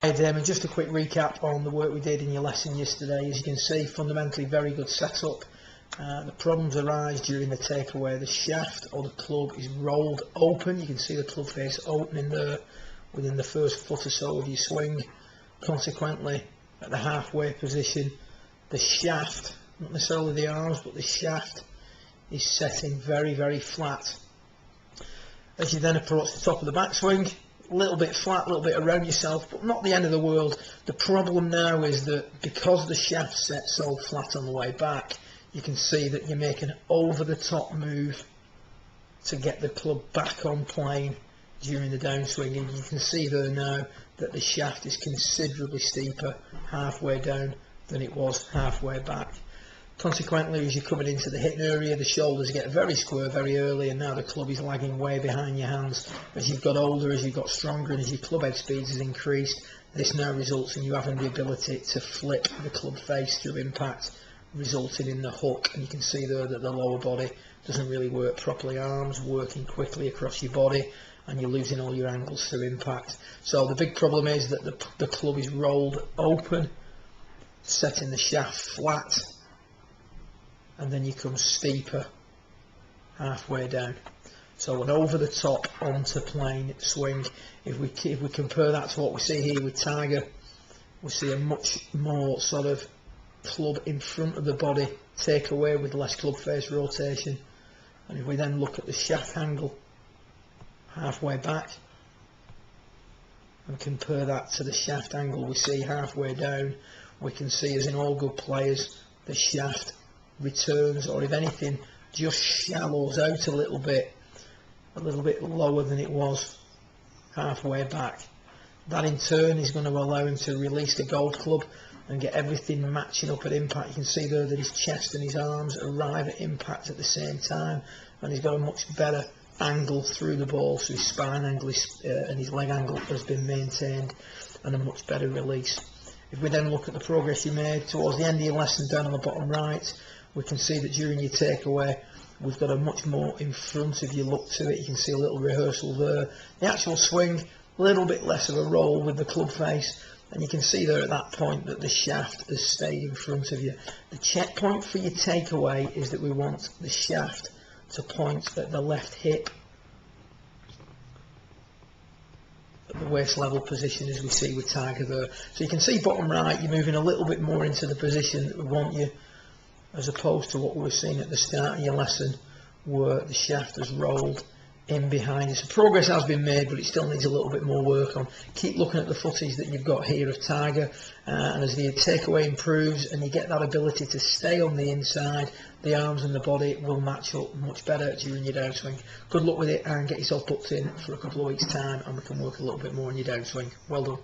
Hi Damon, just a quick recap on the work we did in your lesson yesterday. As you can see, fundamentally very good setup. The problems arise during the takeaway. The shaft or the club is rolled open. You can see the club face opening there within the first foot or so of your swing. Consequently, at the halfway position, the shaft, not necessarily the arms, but the shaft is setting very, very flat. As you then approach the top of the backswing, a little bit flat, a little bit around yourself, but not the end of the world. The problem now is that because the shaft set so flat on the way back, you can see that you're making an over the top move to get the club back on plane during the downswing, and you can see there now that the shaft is considerably steeper halfway down than it was halfway back. Consequently, as you're coming into the hitting area, the shoulders get very square very early, and now the club is lagging way behind your hands. As you've got older, as you've got stronger, and as your club head speed has increased, this now results in you having the ability to flip the club face through impact, resulting in the hook. And you can see there that the lower body doesn't really work properly, arms working quickly across your body, and you're losing all your angles through impact. So the big problem is that the club is rolled open, setting the shaft flat, and then you come steeper halfway down. So an over the top onto plane swing. If we compare that to what we see here with Tiger, we see a much more sort of club in front of the body takeaway with less club face rotation. And if we then look at the shaft angle halfway back and compare that to the shaft angle we see halfway down, we can see, as in all good players, the shaft returns, or if anything, just shallows out a little bit lower than it was halfway back. That in turn is going to allow him to release the golf club and get everything matching up at impact. You can see there that his chest and his arms arrive at impact at the same time, and he's got a much better angle through the ball, so his spine angle and his leg angle has been maintained, and a much better release. If we then look at the progress you made towards the end of your lesson down on the bottom right, we can see that during your takeaway we've got a much more in front of you look to it. You can see a little rehearsal there. The actual swing, a little bit less of a roll with the club face, and you can see there at that point that the shaft has stayed in front of you. The checkpoint for your takeaway is that we want the shaft to point at the left hip, at the waist level position, as we see with Tiger there. So you can see bottom right, you're moving a little bit more into the position that we want you, as opposed to what we were seeing at the start of your lesson, where the shaft has rolled in behind you. So progress has been made, but it still needs a little bit more work on. Keep looking at the footage that you've got here of Tiger, and as the takeaway improves and you get that ability to stay on the inside, the arms and the body will match up much better during your downswing. Good luck with it, and get yourself booked in for a couple of weeks' time, and we can work a little bit more on your downswing. Well done.